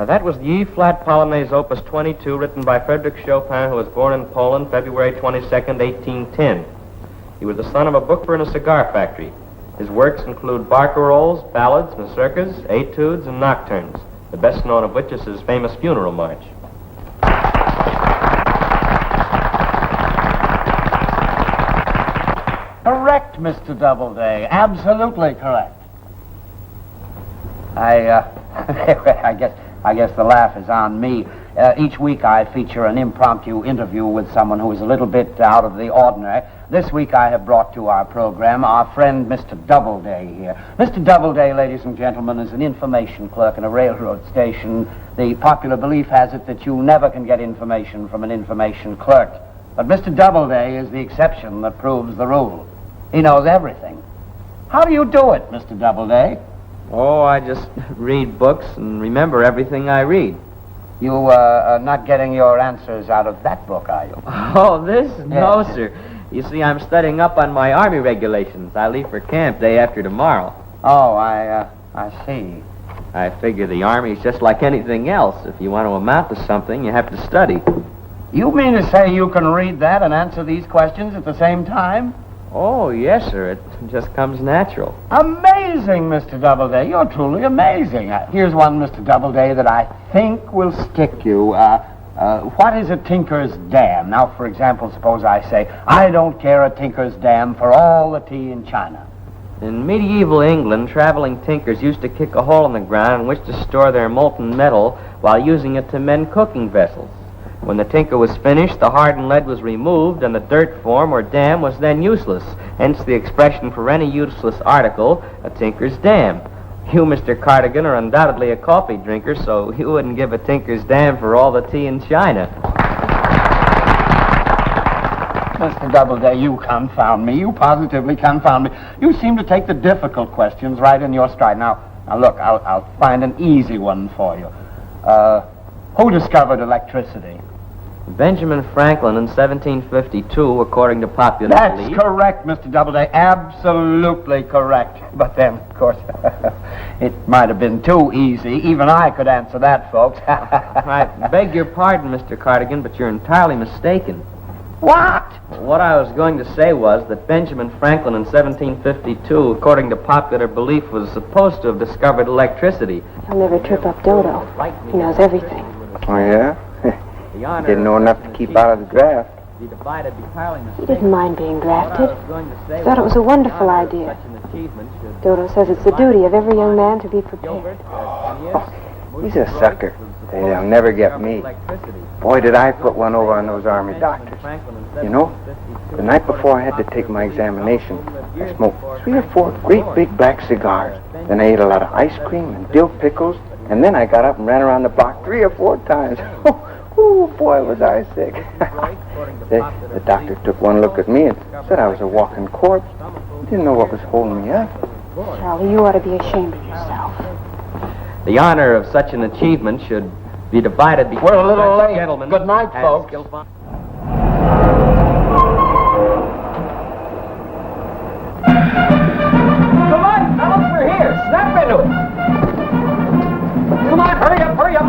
That was the E-flat Polonaise Opus 22, written by Frédéric Chopin, who was born in Poland February 22nd, 1810. He was the son of a booker in a cigar factory. His works include barcarolles, ballads, mazurkas, etudes, and nocturnes, the best known of which is his famous funeral march. Correct, Mr. Doubleday. Absolutely correct. I guess the laugh is on me. Each week I feature an impromptu interview with someone who is a little bit out of the ordinary. This week I have brought to our program our friend Mr. Doubleday here. Mr. Doubleday, ladies and gentlemen, is an information clerk in a railroad station. The popular belief has it that you never can get information from an information clerk. But Mr. Doubleday is the exception that proves the rule. He knows everything. How do you do it, Mr. Doubleday? Oh, I just read books and remember everything I read. You are not getting your answers out of that book, are you? Oh, this? Yeah. No, sir. You see, I'm studying up on my Army regulations. I leave for camp day after tomorrow. Oh, I see. I figure the Army's just like anything else. If you want to amount to something, you have to study. You mean to say you can read that and answer these questions at the same time? Oh, yes, sir. It just comes natural. Amazing, Mr. Doubleday. You're truly amazing. Here's one, Mr. Doubleday, that I think will stick you. What is a tinker's dam? Now, for example, suppose I say, I don't care a tinker's dam for all the tea in China. In medieval England, traveling tinkers used to kick a hole in the ground in which to store their molten metal while using it to mend cooking vessels. When the tinker was finished, the hardened lead was removed, and the dirt form or dam was then useless. Hence the expression for any useless article, a tinker's dam. You, Mr. Cardigan, are undoubtedly a coffee drinker, so you wouldn't give a tinker's dam for all the tea in China. Mr. Doubleday, you confound me. You positively confound me. You seem to take the difficult questions right in your stride. Now look, I'll find an easy one for you. Who discovered electricity? Benjamin Franklin in 1752, according to popular belief. That's correct, Mr. Doubleday. Absolutely correct. But then, of course, it might have been too easy. Even I could answer that, folks. I beg your pardon, Mr. Cardigan, but you're entirely mistaken. What? What I was going to say was that Benjamin Franklin in 1752, according to popular belief, was supposed to have discovered electricity. He'll never trip up Dodo. He knows everything. Oh, yeah? Didn't know enough to keep out of the draft. He didn't mind being drafted. He thought it was a wonderful idea. Dodo says it's the duty of every young man to be prepared. He's a sucker. They'll never get me. Boy, did I put one over on those Army doctors. You know, the night before I had to take my examination, I smoked 3 or 4 great big black cigars. Then I ate a lot of ice cream and dill pickles, and then I got up and ran around the block 3 or 4 times. Oh, boy, was I sick. The doctor took one look at me and said I was a walking corpse. He didn't know what was holding me up. Charlie, you ought to be ashamed of yourself. The honor of such an achievement should be divided between... We're a little late. Gentlemen. Good night, folks. Come on, fellas, we're here. Snap into it. Come on, hurry up, hurry up.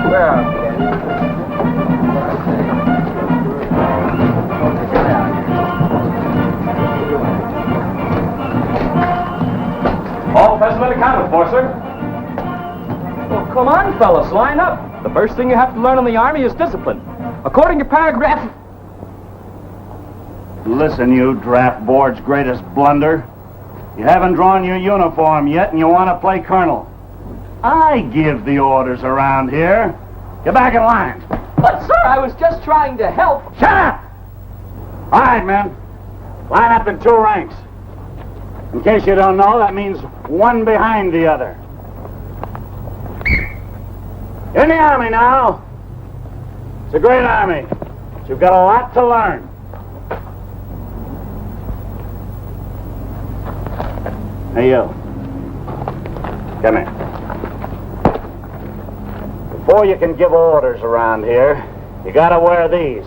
Where are we? All specimen accounted for, sir. Well, come on, fellas, line up. The first thing you have to learn in the Army is discipline. According to paragraph... Listen, you draft board's greatest blunder. You haven't drawn your uniform yet, and you want to play colonel. I give the orders around here. Get back in line. But, sir, I was just trying to help. Shut up! All right, men. Line up in 2 ranks. In case you don't know, that means one behind the other. In the Army now. It's a great Army. But you've got a lot to learn. Hey, you. Come here. Before you can give orders around here, you gotta wear these.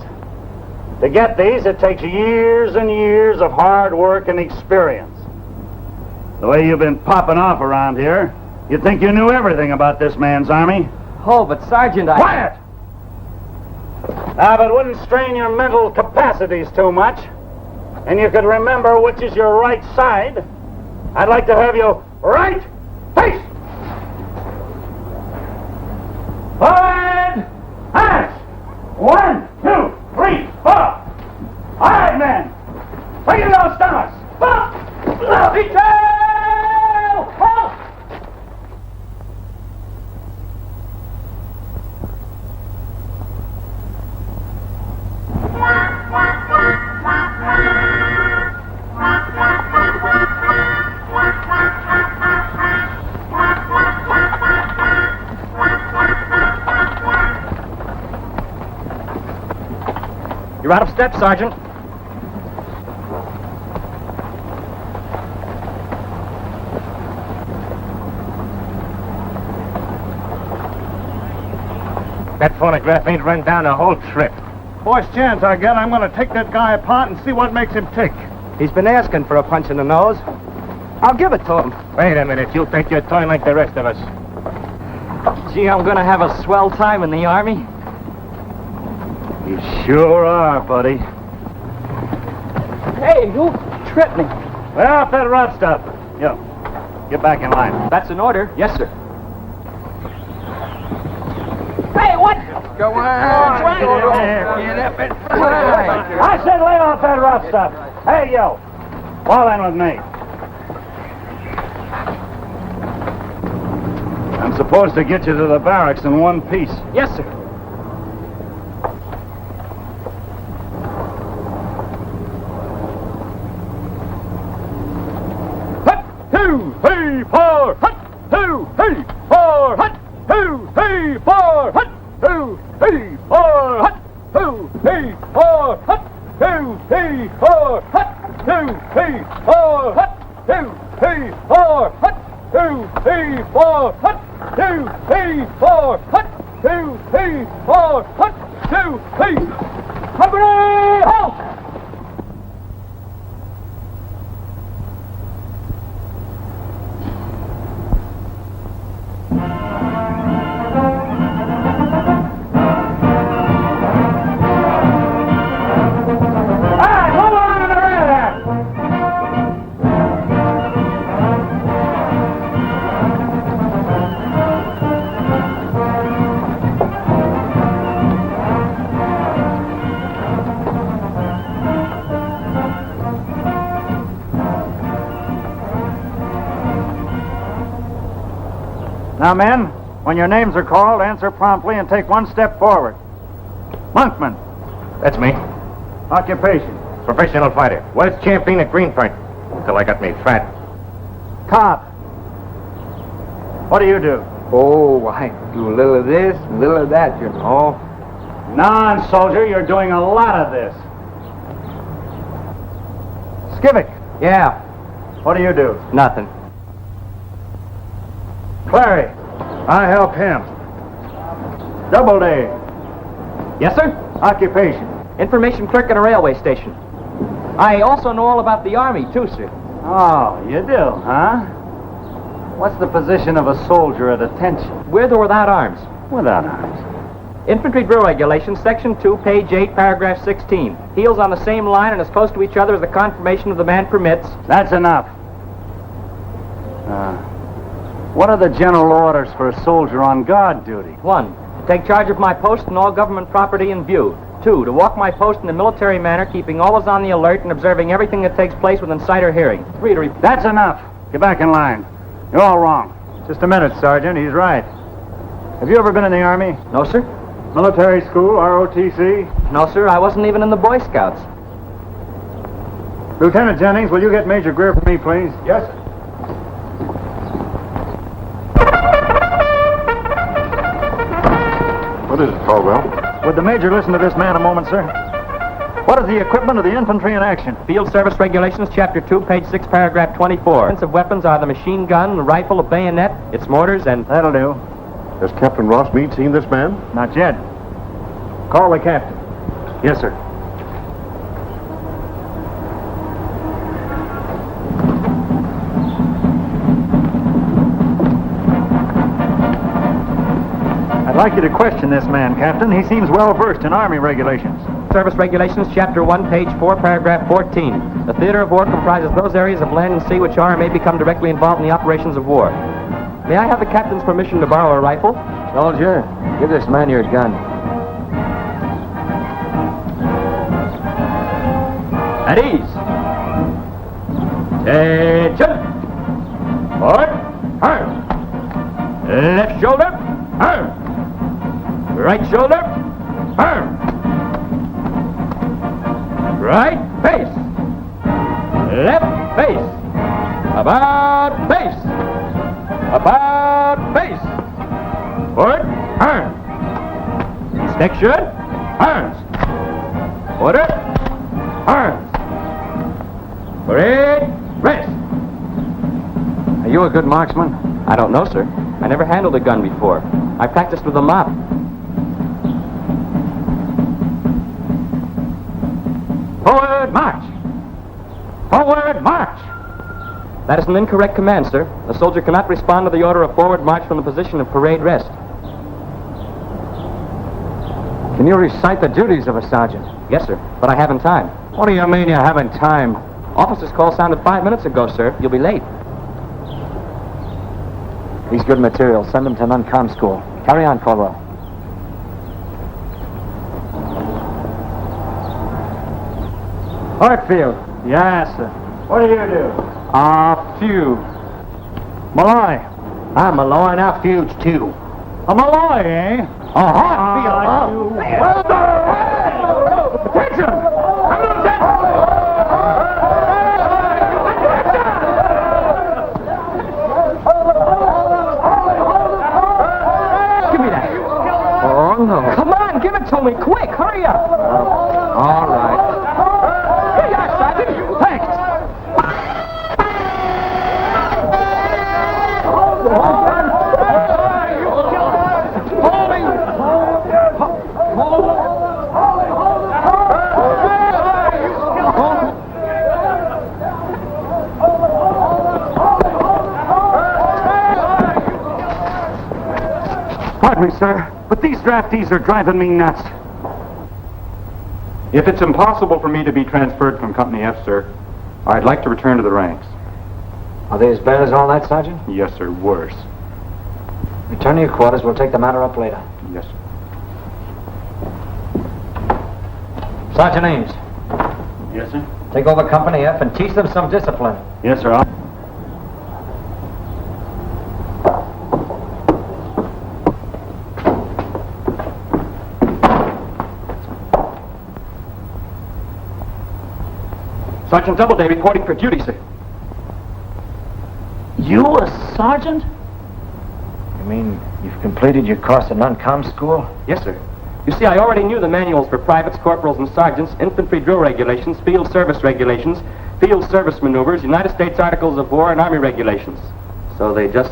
To get these, it takes years and years of hard work and experience. The way you've been popping off around here, You'd think you knew everything about this man's army. Oh, but Sergeant, Quiet! Now, if it wouldn't strain your mental capacities too much, and you could remember which is your right side, I'd like to have you right face! Forward! March! 1, 2, 3, 4! All right, men! Bring in those stomachs! Detail! Halt! You're out of step, Sergeant. That phonograph ain't run down the whole trip. Boys, chance I get, I'm going to take that guy apart and see what makes him tick. He's been asking for a punch in the nose. I'll give it to him. Wait a minute. You think you're toying like the rest of us. Gee, I'm gonna have a swell time in the Army. You sure are, buddy. Hey, you tripped me. Well, off that rough stuff. Yo, get back in line. That's an order. Yes, sir. Hey, what? Go on. Get up and I said lay off that rough stuff. Hey, yo, fall in with me. I'm supposed to get you to the barracks in one piece. Yes, sir. Hut, two, three, four. Hut, two, three, four. Hut, two, three, four. Hut, two, three, four. Hut, two, three, four. Hut, two, three, four. Hut, two, three, four. Hut, two, three, four. Hut, two, three, four. Hut, two, three, four. Hut, two, three, four. Hut, two, three. Company, halt! Now, men, when your names are called, answer promptly and take one step forward. Monkman. That's me. Occupation. Professional fighter. Was champion at Greenpoint. Until I got me fat. Cop. What do you do? Oh, I do a little of this, a little of that, you know. Non-soldier, you're doing a lot of this. Skivvick. Yeah, What do you do? nothing. Clary. I help him. Doubleday. Yes, sir? Occupation. Information clerk at a railway station. I also know all about the Army, too, sir. Oh, you do, huh? What's the position of a soldier at attention? With or without arms? Without arms. Infantry Drill Regulations, Section 2, page 8, paragraph 16. Heels on the same line and as close to each other as the conformation of the man permits. That's enough. What are the general orders for a soldier on guard duty? 1. To take charge of my post and all government property in view. 2. To walk my post in a military manner, keeping always on the alert and observing everything that takes place within sight or hearing. 3. To repeat. That's enough. Get back in line. You're all wrong. Just a minute, Sergeant. He's right. Have you ever been in the Army? No, sir? Military school, ROTC? No, sir. I wasn't even in the Boy Scouts. Lieutenant Jennings, will you get Major Greer for me, please? Yes, sir. What is it, Caldwell? Would the Major listen to this man a moment, sir? What is the equipment of the infantry in action? Field Service Regulations, Chapter 2, page 6, paragraph 24. Offensive weapons are the machine gun, the rifle, a bayonet, its mortars, and... That'll do. Has Captain Ross Meade seen this man? Not yet. Call the captain. Yes, sir. like you to question this man, Captain. He seems well versed in Army regulations. Service Regulations, Chapter 1, Page 4, Paragraph 14. The theater of war comprises those areas of land and sea which are or may become directly involved in the operations of war. May I have the captain's permission to borrow a rifle? Soldier, give this man your gun. At ease. Attention. Forward. Arm. Left shoulder. Arm. Right shoulder. Arm. Right face. Left face. About face. About face. Forward. Arm. Inspection. Arms. Order. Arms. Parade. Rest. Are you a good marksman? I don't know, sir. I never handled a gun before. I practiced with a mop. Forward march! Forward march! That is an incorrect command, sir. A soldier cannot respond to the order of forward march from the position of parade rest. Can you recite the duties of a sergeant? Yes, sir, but I haven't time. What do you mean you haven't time? Officer's call sounded 5 minutes ago, sir. You'll be late. He's good material. Send him to non-com school. Carry on, Caldwell. Hartfield. Yes, sir. What do you do? Few. Malloy. I'm Malloy, and I feuds too. A Malloy, eh? Hartfield. Well done! Attention! Oh, no. Come on, give it to me, quick, hurry up. All right. Here you are, Sergeant. Thanks. Pardon me, sir, but these draftees are driving me nuts. If it's impossible for me to be transferred from Company F, sir, I'd like to return to the ranks. Are they as bad as all that, Sergeant? Yes, sir, worse. Return to your quarters. We'll take the matter up later. Yes, sir. Sergeant Ames, Yes, sir? take over Company F and teach them some discipline. Yes, sir. Sergeant Doubleday reporting for duty, sir. You a sergeant? You mean you've completed your course at non-com school? Yes, sir. You see, I already knew the manuals for privates, corporals, and sergeants, infantry drill regulations, field service regulations, field service maneuvers, United States Articles of War, and Army regulations. So they just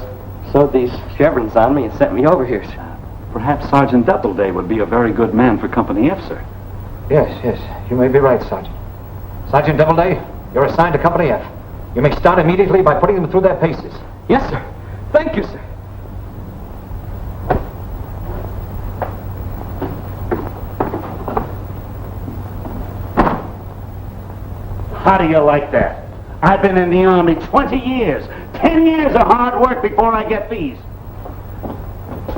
sewed these chevrons on me and sent me over here, sir. Perhaps Sergeant Doubleday would be a very good man for Company F, sir. Yes. You may be right, Sergeant. Sergeant Doubleday, you're assigned to Company F. You may start immediately by putting them through their paces. Yes, sir. Thank you, sir. How do you like that? I've been in the Army 20 years. 10 years of hard work before I get these.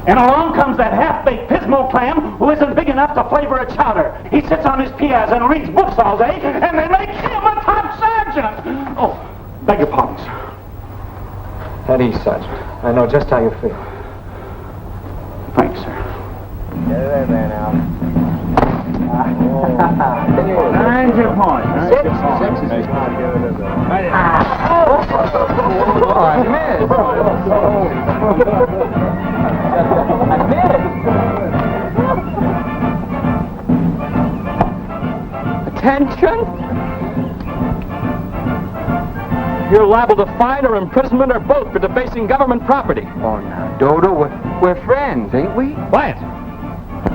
And along comes that half-baked Pismo clam who isn't big enough to flavor a chowder. He sits on his piazza and reads books all day, and they make him a top sergeant. Oh, beg your pardon, sir. At ease, Sergeant. I know just how you feel. Thanks, sir. Get there now. Mind your point. Six is not good, is it? I missed. I missed. Attention. You're liable to fine or imprisonment or both for debasing government property. Oh, now, Dodo, we're friends, ain't we? Quiet.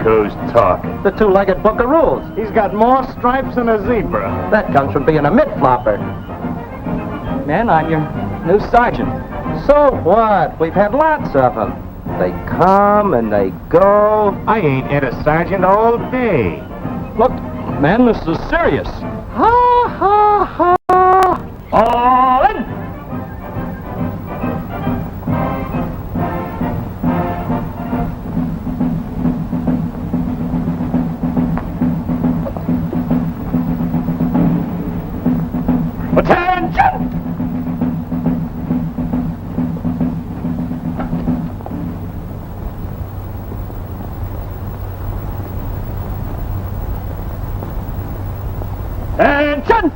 Who's talking? The two-legged book of rules. He's got more stripes than a zebra. That comes from being a mid-flopper. Man, I'm your new sergeant. So what? We've had lots of them. They come and they go. I ain't in a sergeant all day. Look, man, this is serious. Ha, ha, ha. All in. Attention! Attention!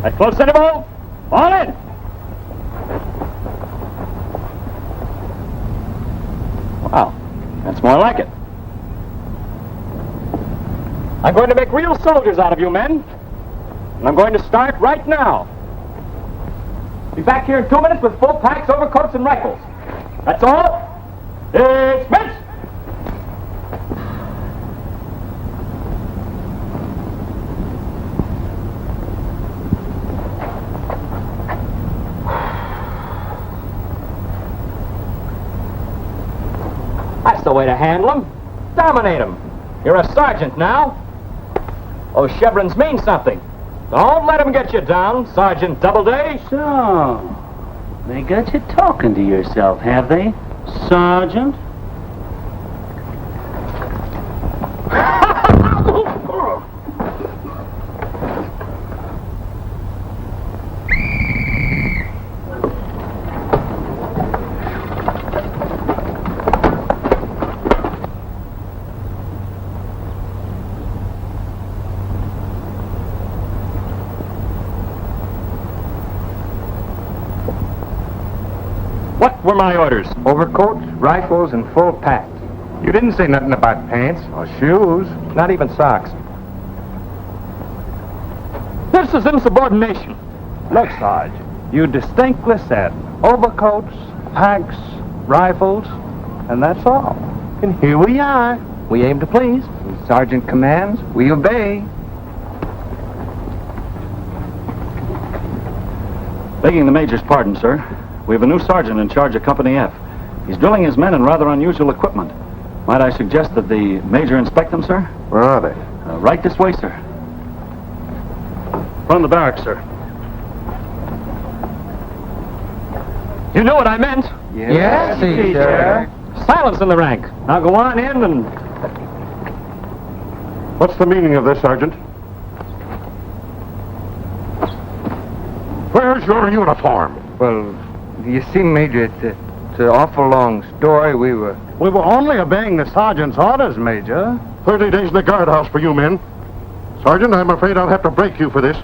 At close interval, all in! Wow, that's more like it. I'm going to make real soldiers out of you men. And I'm going to start right now. Be back here in 2 minutes with full packs, overcoats, and rifles. That's all. Dismiss! That's the way to handle them. Dominate them. You're a sergeant now. Those chevrons mean something. Don't let them get you down, Sergeant Doubleday. So, they got you talking to yourself, have they, Sergeant? What were my orders? Overcoats, rifles, and full packs. You didn't say nothing about pants or shoes. Not even socks. This is insubordination. Look, Sarge, you distinctly said overcoats, packs, rifles, and that's all. And here we are. We aim to please. When Sergeant commands, we obey. Begging the Major's pardon, sir. We have a new sergeant in charge of Company F. He's drilling his men in rather unusual equipment. Might I suggest that the Major inspect them, sir? Where are they? Right this way, sir. From the barracks, sir. You know what I meant. Yes, sir. Silence in the rank. Now go on in and... What's the meaning of this, Sergeant? Where's your uniform? Well, you see, Major, it's an awful long story. We were only obeying the sergeant's orders, Major. 30 days in the guardhouse for you men. Sergeant, I'm afraid I'll have to break you for this.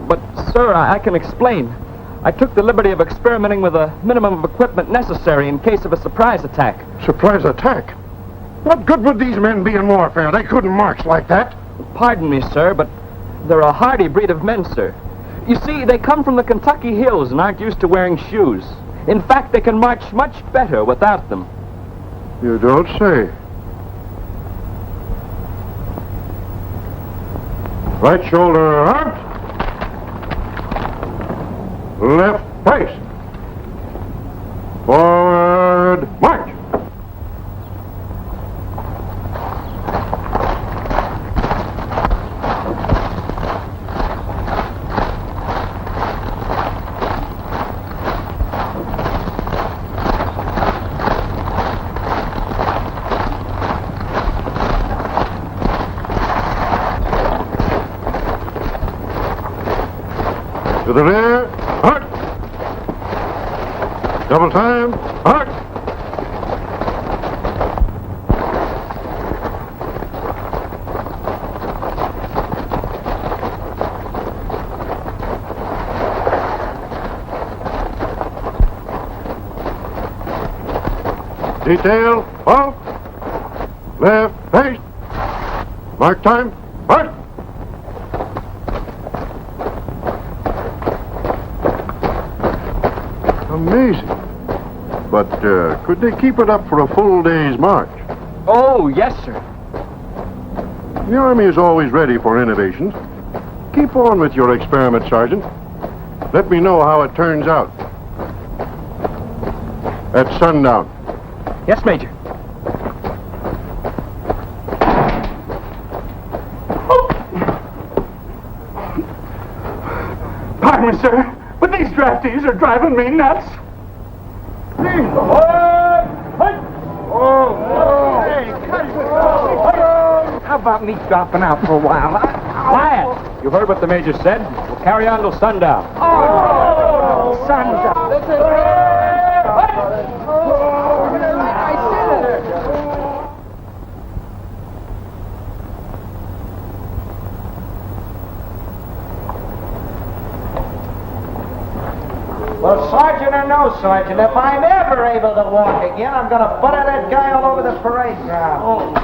But, sir, I can explain. I took the liberty of experimenting with a minimum of equipment necessary in case of a surprise attack. Surprise attack? What good would these men be in warfare? They couldn't march like that. Pardon me, sir, but they're a hardy breed of men, sir. You see, they come from the Kentucky hills and aren't used to wearing shoes. In fact, they can march much better without them. You don't say. Right shoulder out. Left face. Forward march. To the rear, hard. Double time, hard. Detail, halt. Left face. Mark time, hard. Amazing. But could they keep it up for a full day's march? Oh, yes, sir. The Army is always ready for innovations. Keep on with your experiment, Sergeant. Let me know how it turns out. At sundown. Yes, Major. Pardon me, sir, but these draftees are driving me nuts. How about me dropping out for a while? Quiet! You heard what the Major said. We'll carry on till sundown. Well, Sergeant or no Sergeant, if I'm ever able to walk again, I'm going to butter that guy all over the parade ground.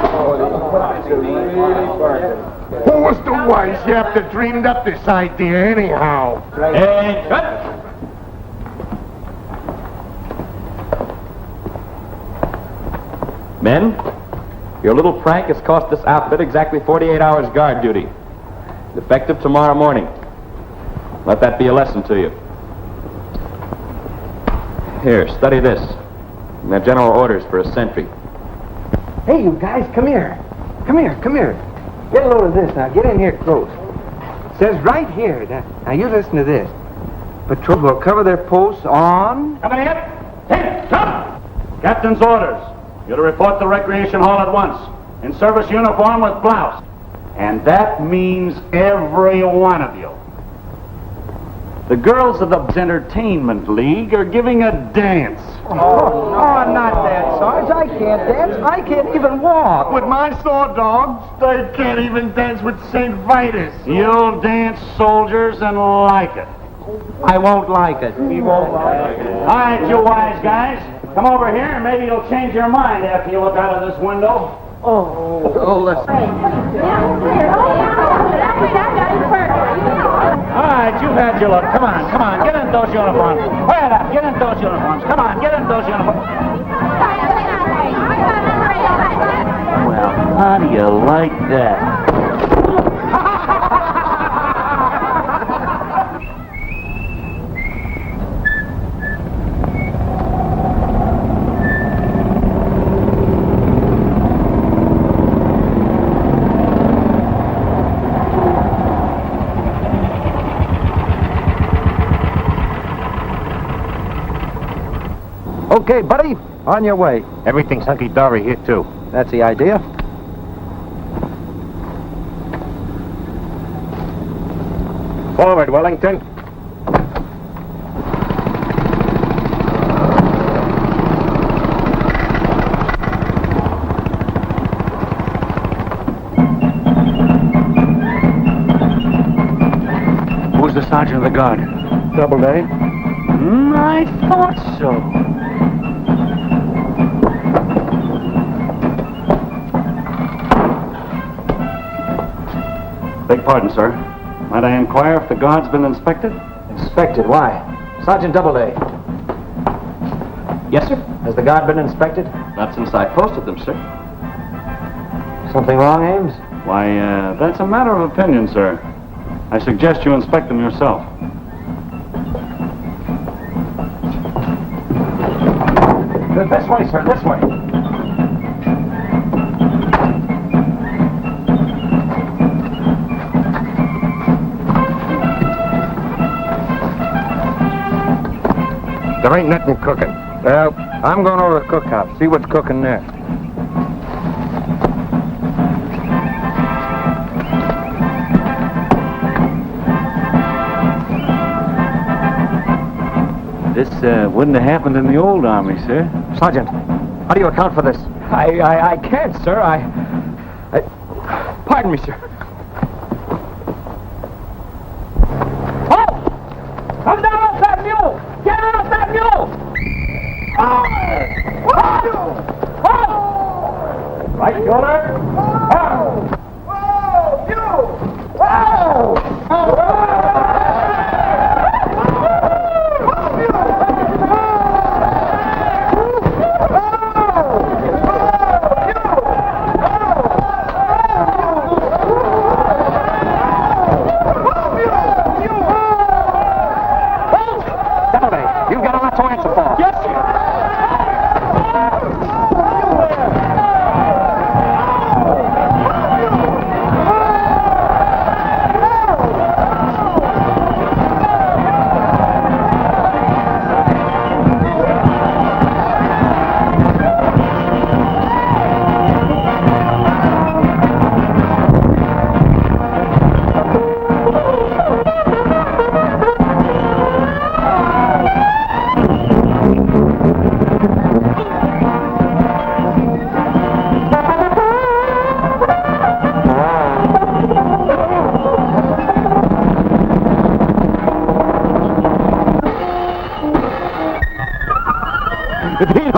Who was the wise yap that dreamed up this idea anyhow? And cut! Men, your little prank has cost this outfit exactly 48 hours guard duty. Effective tomorrow morning. Let that be a lesson to you. Here, study this. My general orders for a sentry. Hey, you guys, come here. Come here. Get a load of this now. Get in here close. It says right here. Now you listen to this. Patrol will cover their posts on... Coming in. Hey, come! Captain's orders. You're to report to Recreation Hall at once. In service uniform with blouse. And that means every one of you. The girls of the Entertainment League are giving a dance. Oh, not that, Sarge. I can't dance. I can't even walk. With my sore dogs, they can't even dance with St. Vitus. You'll dance, soldiers, and like it. I won't like it. He won't like it. All right, you wise guys. Come over here and maybe you'll change your mind after you look out of this window. Listen. All right, you've had your look. Come on. Get in those uniforms. Hurry it up. Get in those uniforms. Come on, get in those uniforms. Well, how do you like that? Okay, buddy, on your way. Everything's hunky-dory here, too. That's the idea. Forward, Wellington. Who's the sergeant of the guard? Doubleday. I thought so. Beg pardon, sir. Might I inquire if the guard's been inspected? Inspected? Why? Sergeant Doubleday. Yes, sir? Has the guard been inspected? Not since I posted them, sir. Something wrong, Ames? Why, that's a matter of opinion, sir. I suggest you inspect them yourself. This way, sir, this way. There ain't nothing cooking. Well, I'm going over to the cookhouse, see what's cooking there. This wouldn't have happened in the old army, sir. Sergeant, how do you account for this? I can't, sir. Pardon me, sir. Oh! Come down off that mule! Get off that mule! Oh! Right shoulder. Oh! Whoa! Mule! Whoa!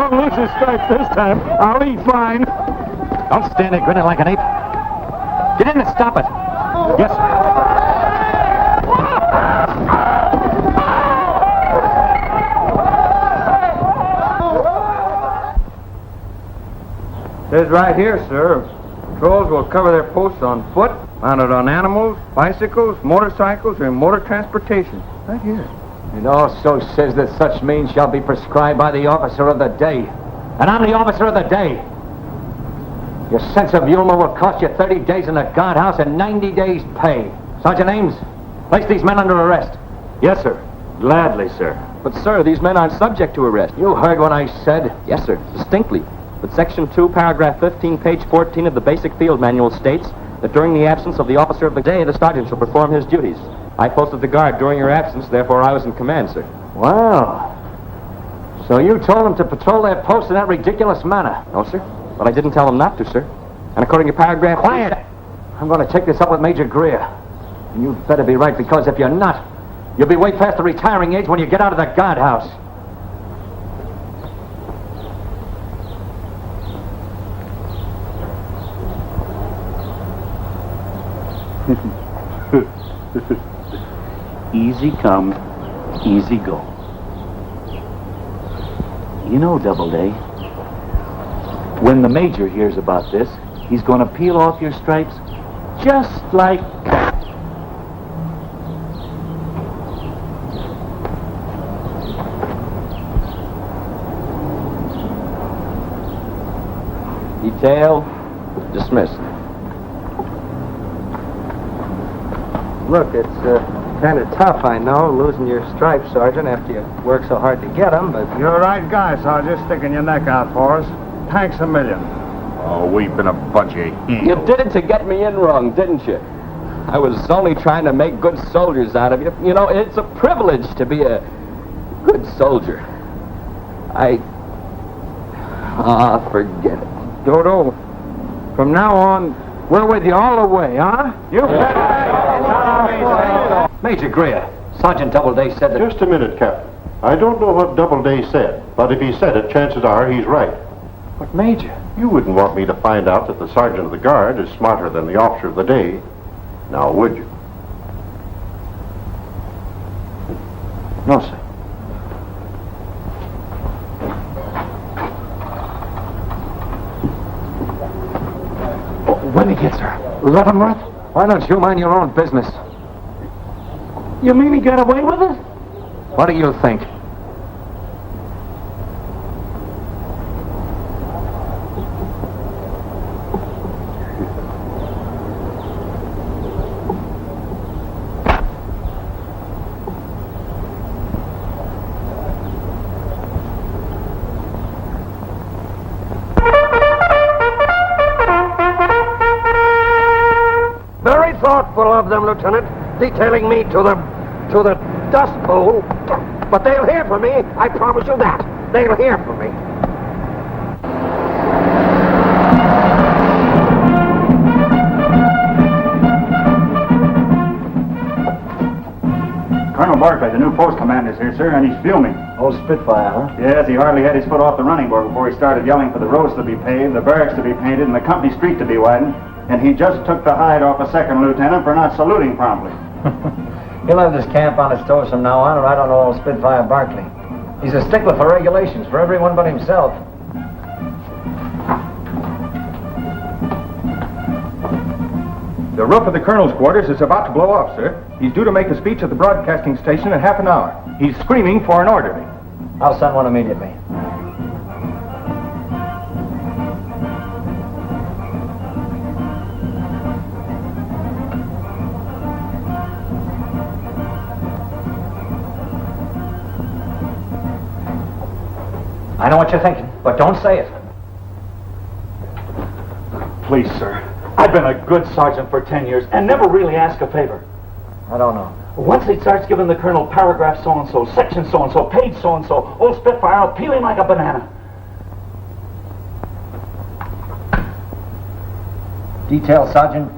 won't lose his stripes this time. I'll eat fine. Don't stand there grinning like an ape. Get in and stop it. Yes, sir. Says right here, sir, patrols will cover their posts on foot, mounted on animals, bicycles, motorcycles, and motor transportation. Right here. It also says that such means shall be prescribed by the officer of the day. And I'm the officer of the day. Your sense of humor will cost you 30 days in the guardhouse and 90 days' pay. Sergeant Ames, place these men under arrest. Yes, sir. Gladly, sir. But, sir, these men aren't subject to arrest. You heard what I said. Yes, sir, distinctly. But Section 2, Paragraph 15, page 14 of the Basic Field Manual states that during the absence of the officer of the day, the sergeant shall perform his duties. I posted the guard during your absence, therefore I was in command, sir. Wow. So you told them to patrol their post in that ridiculous manner? No, sir. But I didn't tell them not to, sir. And according to Paragraph... Quiet! I'm going to take this up with Major Greer. And you'd better be right, because if you're not, you'll be way past the retiring age when you get out of the guardhouse. Easy come, easy go. You know, Doubleday, when the Major hears about this, he's going to peel off your stripes just like that. Detail dismissed. Look, it's kind of tough, I know, losing your stripes, Sergeant, after you work so hard to get them, but... You're the right guy, Sergeant, sticking your neck out for us. Thanks a million. Oh, we've been a bunch of heels. You did it to get me in wrong, didn't you? I was only trying to make good soldiers out of you. You know, it's a privilege to be a good soldier. Forget it. Dodo, from now on, we're with you all the way, huh? You bet. Major Greer, Sergeant Doubleday said that... Just a minute, Captain. I don't know what Doubleday said, but if he said it, chances are he's right. But, Major... You wouldn't want me to find out that the sergeant of the guard is smarter than the officer of the day, now would you? No, sir. When he gets her, Leavenworth? Why don't you mind your own business? You mean he got away with it? What do you think? Very thoughtful of them, Lieutenant, detailing me to the Dust Bowl. But they'll hear from me, I promise you that. They'll hear from me. Colonel Barclay, the new post commander's here, sir, and he's fuming. Old Spitfire, huh? Yes, he hardly had his foot off the running board before he started yelling for the roads to be paved, the barracks to be painted, and the company street to be widened. And he just took the hide off a second lieutenant for not saluting promptly. He'll have this camp on his toes from now on, or I don't know old Spitfire Barkley. He's a stickler for regulations, for everyone but himself. The roof of the colonel's quarters is about to blow off, sir. He's due to make a speech at the broadcasting station in half an hour. He's screaming for an orderly. I'll send one immediately. I know what you're thinking, but don't say it. Please, sir. I've been a good sergeant for 10 years and never really asked a favor. I don't know. Once he starts giving the colonel paragraph so-and-so, section so-and-so, page so-and-so, old Spitfire will peel him like a banana. Detail Sergeant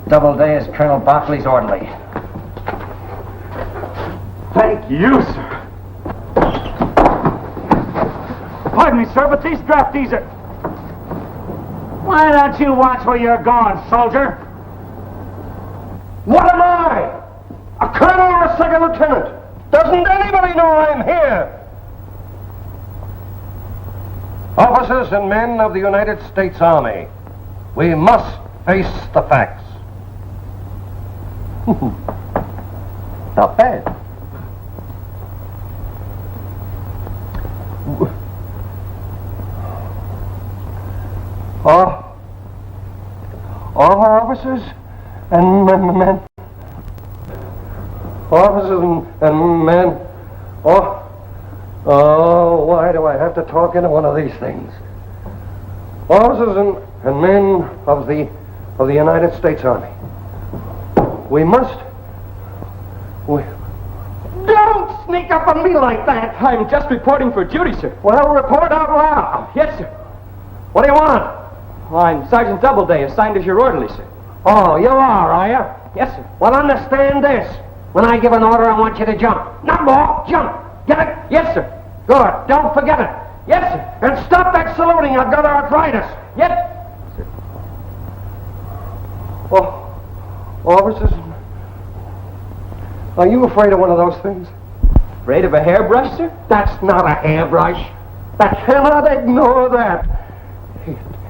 Doubleday is Colonel Barkley's orderly. Thank you, sir. Pardon Pardon me, sir, but these draftees are... Why don't you watch where you're going, soldier? What am I? A colonel or a second lieutenant? Doesn't anybody know I'm here? Officers and men of the United States Army, we must face the facts. Not bad. All officers and men. Officers and men. Oh, why do I have to talk into one of these things? Officers and men of the United States Army. We don't sneak up on me like that! I'm just reporting for duty, sir. Well, report out loud. Yes, sir. What do you want? Well, I'm Sergeant Doubleday, assigned as your orderly, sir. Oh, you are you? Yes, sir. Well, understand this. When I give an order, I want you to jump. Not more, jump. Get it? Yes, sir. Good. Don't forget it. Yes, sir. And stop that saluting. I've got arthritis. Yes. Oh, officers, are you afraid of one of those things? Afraid of a hairbrush, sir? That's not a hairbrush. I cannot ignore that.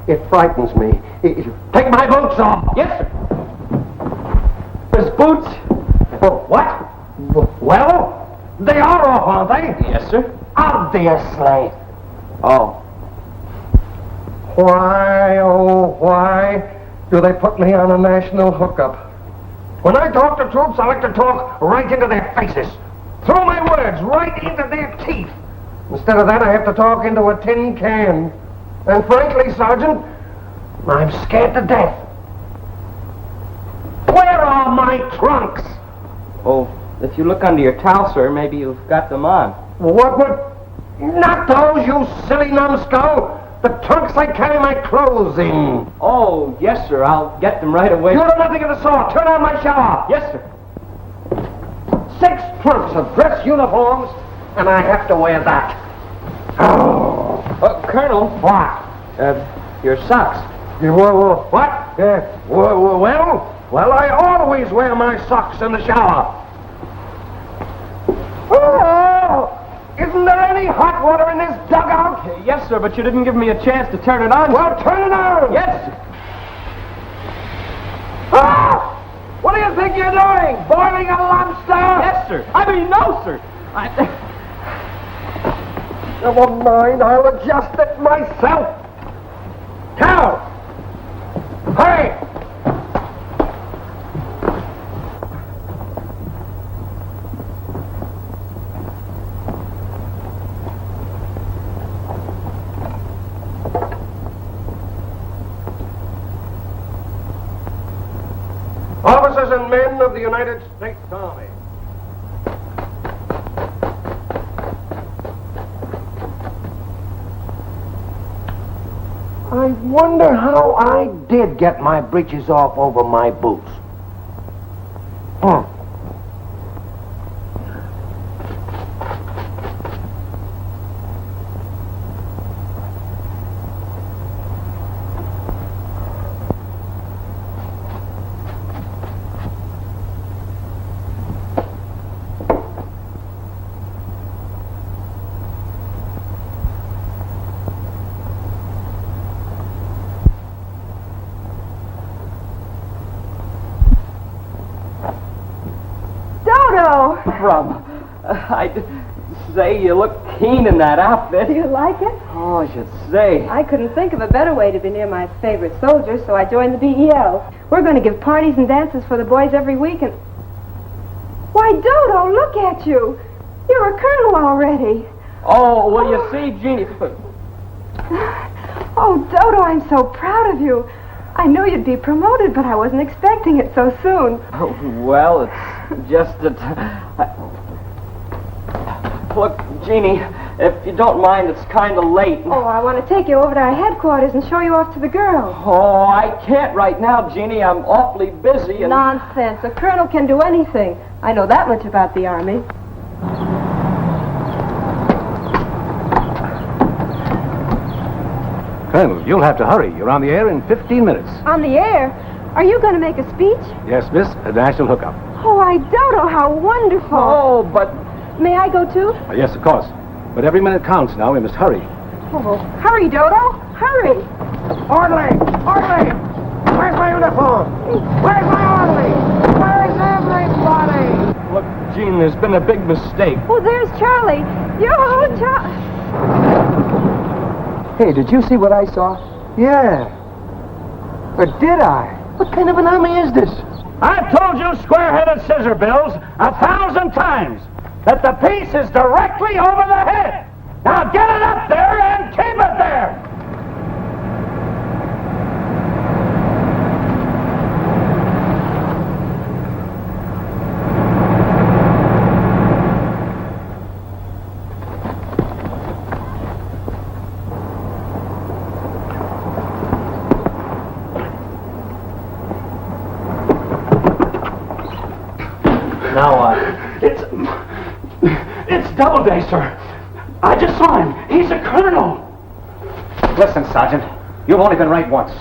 It frightens me. Take my boots off. Yes, sir. His boots? Oh, what? Well, they are off, aren't they? Yes, sir. Obviously. Oh. Why, oh, why do they put me on a national hookup? When I talk to troops, I like to talk right into their faces. Throw my words right into their teeth. Instead of that, I have to talk into a tin can. And frankly, Sergeant, I'm scared to death. Where are my trunks? Oh, if you look under your towel, sir, maybe you've got them on. What would... Not those, you silly numbskull! The trunks I carry my clothes in. Oh, yes, sir. I'll get them right away. You do nothing of the sort. Turn on my shower. Yes, sir. 6 trunks of dress uniforms, and I have to wear that. Oh. Colonel. What? Your socks. What? Well, I always wear my socks in the shower. Oh! Isn't there any hot water in this dugout? Yes, sir, but you didn't give me a chance to turn it on. Well, turn it on! Yes, sir. Ah! What do you think you're doing? Boiling a lobster? Yes, sir. I mean, no, sir. Never mind, I'll adjust it myself. Towel! Hurry! Officers and men of the United States Army. I wonder how I did get my breeches off over my boots. I'd say you look keen in that outfit. Do you like it? Oh, I should say. I couldn't think of a better way to be near my favorite soldier, so I joined the BEL. We're going to give parties and dances for the boys every week, and... Why, Dodo, look at you. You're a colonel already. Oh, well, you see, Jeannie... Oh, Dodo, I'm so proud of you. I knew you'd be promoted, but I wasn't expecting it so soon. Oh, well, it's just that... Look, Jeannie, if you don't mind, it's kind of late. Oh, I want to take you over to our headquarters and show you off to the girls. Oh, I can't right now, Jeannie. I'm awfully busy and... Nonsense. A colonel can do anything. I know that much about the Army. Colonel, you'll have to hurry. You're on the air in 15 minutes. On the air? Are you going to make a speech? Yes, miss. A national hookup. Oh, I don't know how wonderful. Oh, but... May I go too? Yes, of course. But every minute counts now. We must hurry. Oh, hurry, Dodo. Hurry. Orderly! Orderly! Where's my uniform? Where's my orderly? Where's everybody? Look, Gene, there's been a big mistake. Oh, there's Charlie. Yo, Charlie. Hey, did you see what I saw? Yeah. Or did I? What kind of an army is this? I've told you, square-headed scissor bills, 1,000 times that the piece is directly over the head. Now get it up there and keep it there. Now what? It's Doubleday, sir. I just saw him. He's a colonel. Listen, Sergeant, you've only been right once.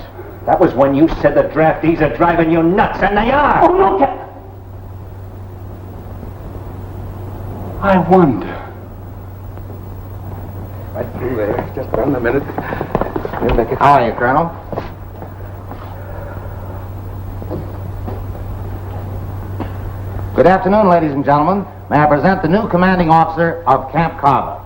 That was when you said the draftees are driving you nuts, and they are. Oh, no, I wonder. Right through there. Just run a minute. How are you, Colonel? Good afternoon, ladies and gentlemen. May I present the new commanding officer of Camp Carver.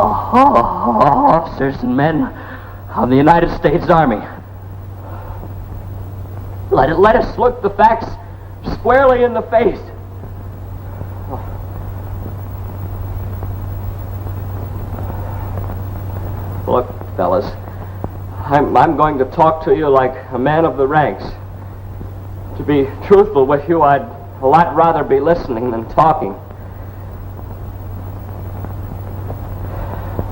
Officers and men of the United States Army. Let us look the facts squarely in the face. Look, fellas, I'm going to talk to you like a man of the ranks. To be truthful with you, I'd a lot rather be listening than talking.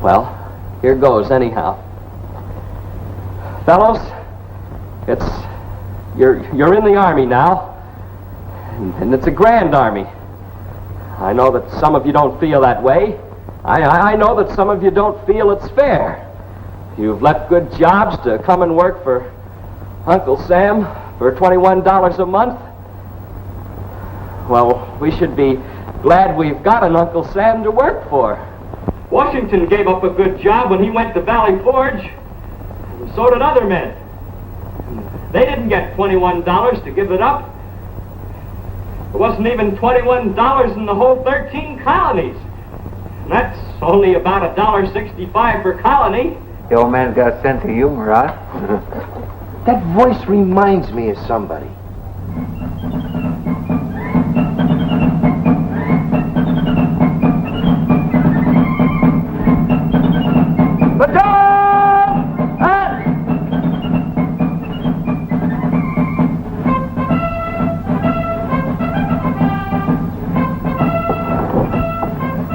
Well, here goes anyhow. Fellows, you're in the Army now, and it's a grand Army. I know that some of you don't feel that way. I know that some of you don't feel it's fair. You've left good jobs to come and work for Uncle Sam for $21 a month. Well, we should be glad we've got an Uncle Sam to work for. Washington gave up a good job when he went to Valley Forge, and so did other men. They didn't get $21 to give it up. There wasn't even $21 in the whole 13 colonies. And that's only about $1.65 per colony. The old man's got a sense of humor, huh? That voice reminds me of somebody.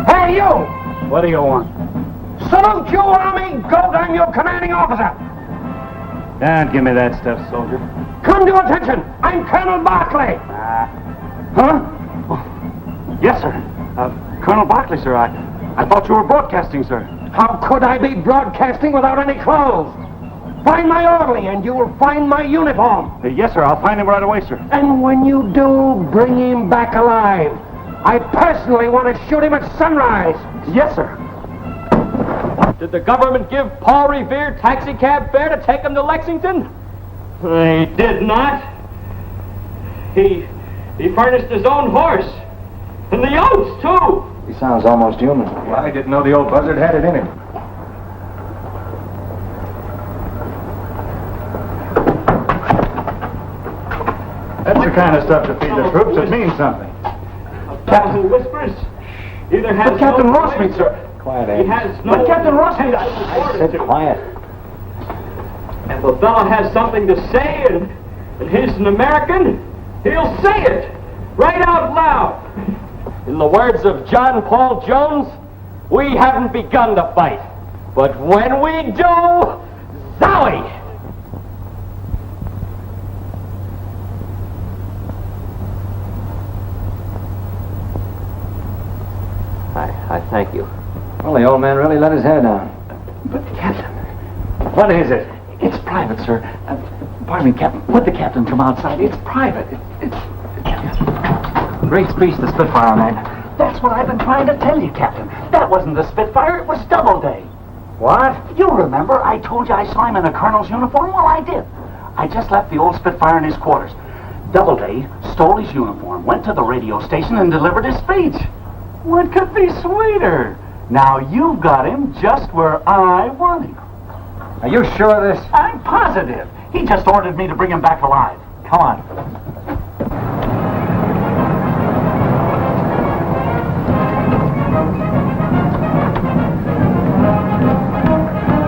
Hey, you! What do you want? Salute you, Army! Goat, I'm your commanding officer! Don't give me that stuff, soldier. Come to attention! I'm Colonel Barclay! Huh? Oh, yes, sir. Colonel Barclay, sir. I thought you were broadcasting, sir. How could I be broadcasting without any clothes? Find my orderly and you will find my uniform. Yes, sir. I'll find him right away, sir. And when you do, bring him back alive. I personally want to shoot him at sunrise. Yes, sir. Did the government give Paul Revere taxi cab fare to take him to Lexington? They did not. He furnished his own horse. And the oats, too. He sounds almost human. Well, I didn't know the old buzzard had it in him. That's the kind of stuff to feed the troops. It means something. A fellow who whispers either has But Captain no Rossmead, sir. Quiet, He Ed. has no... But Captain Rossmead, I said quiet. If a fellow has something to say and he's an American, he'll say it. right out loud. In the words of John Paul Jones, we haven't begun to fight. But when we do, zowie! I thank you. Well, the old man really let his hair down. But, Captain, what is it? It's private, sir. Pardon me, Captain. Would the captain come outside? It's private. Great speech, the Spitfire man. That's what I've been trying to tell you, Captain. That wasn't the Spitfire, it was Doubleday. What? You remember I told you I saw him in a colonel's uniform? Well, I did. I just left the old Spitfire in his quarters. Doubleday stole his uniform, went to the radio station, and delivered his speech. What could be sweeter? Now you've got him just where I want him. Are you sure of this? I'm positive. He just ordered me to bring him back alive. Come on.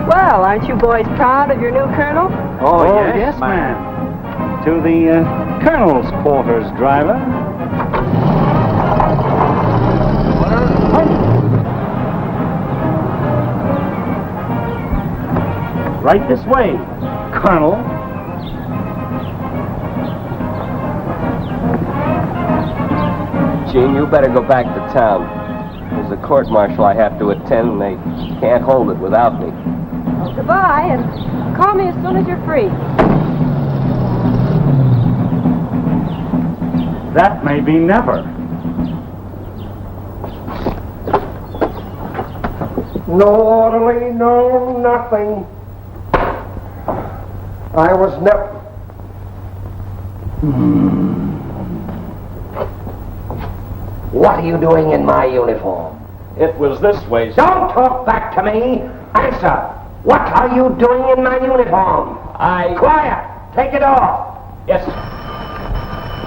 Well, aren't you boys proud of your new colonel? Oh, yes, ma'am. To the colonel's quarters, driver. Right this way, Colonel. Gene, you better go back to town. There's a court-martial I have to attend, and they can't hold it without me. Well, goodbye, and call me as soon as you're free. That may be never. No orderly, no nothing. I was never... What are you doing in my uniform? It was this way, sir. Don't talk back to me. Answer. What are you doing in my uniform? Quiet. Take it off. Yes, sir.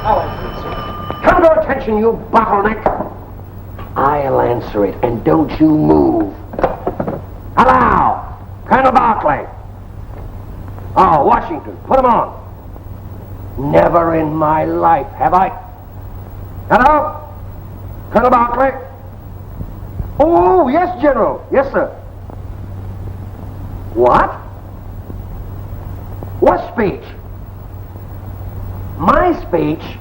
I'll answer it, sir. Come to attention, you bottleneck. I'll answer it, and don't you move. Hello, Colonel Barclay. Oh, Washington, put him on. Never in my life have I... Hello? Colonel Barclay? Oh, yes, General. Yes, sir. What? What speech? My speech?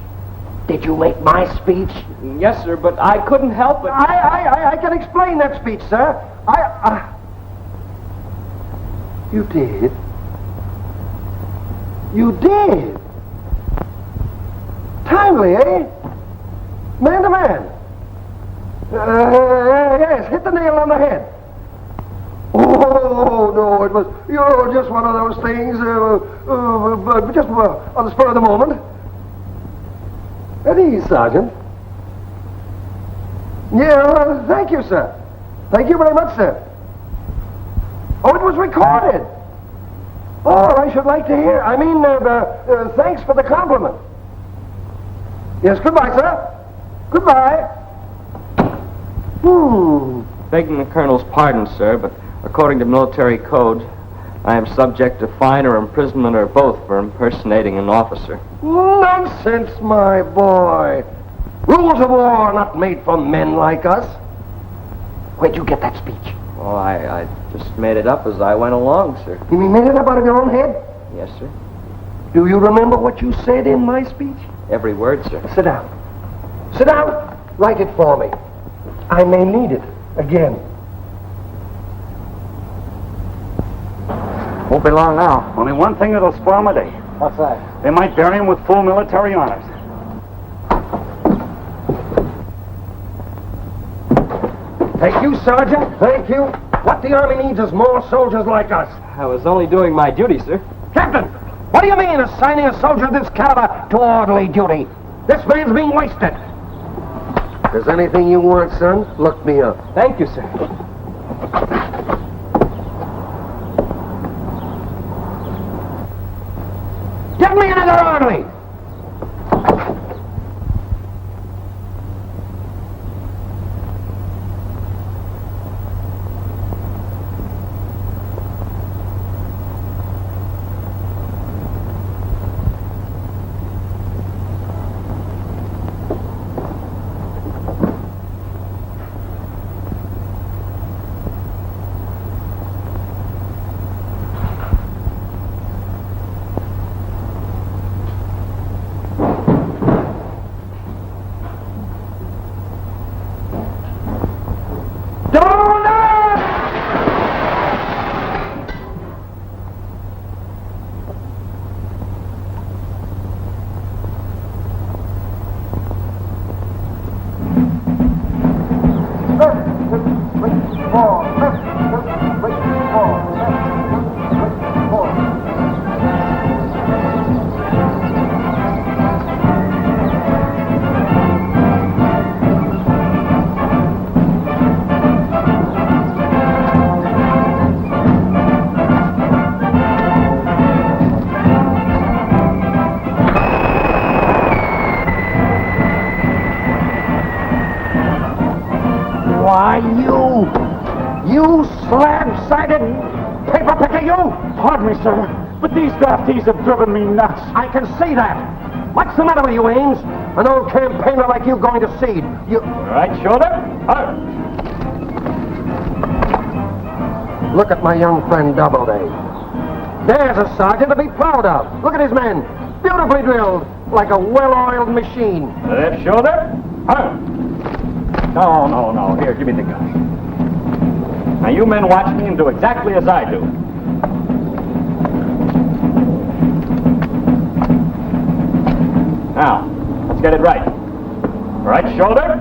Did you make my speech? Yes, sir, but I couldn't help it. I can explain that speech, sir. You did? You did? Timely, eh? Man to man. Yes, hit the nail on the head. Oh, no, it was, just one of those things, just on the spur of the moment. At ease, Sergeant. Yeah, thank you, sir. Thank you very much, sir. Oh, it was recorded. Oh, I should like to hear. I mean, thanks for the compliment. Yes, goodbye, sir. Goodbye. Begging the Colonel's pardon, sir, but according to military code, I am subject to fine or imprisonment or both for impersonating an officer. Nonsense, my boy. Rules of war are not made for men like us. Where'd you get that speech? Oh, I just made it up as I went along, sir. You mean made it up out of your own head? Yes, sir. Do you remember what you said in my speech? Every word, sir. Sit down. Sit down. Write it for me. I may need it again. Won't be long now. Only one thing that'll spoil my day. What's that? They might bury him with full military honors. Thank you, Sergeant. Thank you. What the Army needs is more soldiers like us. I was only doing my duty, sir. Captain, what do you mean assigning a soldier of this caliber to orderly duty? This man's being wasted. If there's anything you want, son, look me up. Thank you, sir. Get me another orderly! Pardon me, sir, but these draftees have driven me nuts. I can see that. What's the matter with you, Ames? An old campaigner like you going to seed. You... Right shoulder. Look at my young friend Doubleday. There's a sergeant to be proud of. Look at his men. Beautifully drilled, like a well-oiled machine. Left shoulder. No. Here, give me the gun. Now, you men watch me and do exactly as I do. Now, let's get it right. Right shoulder.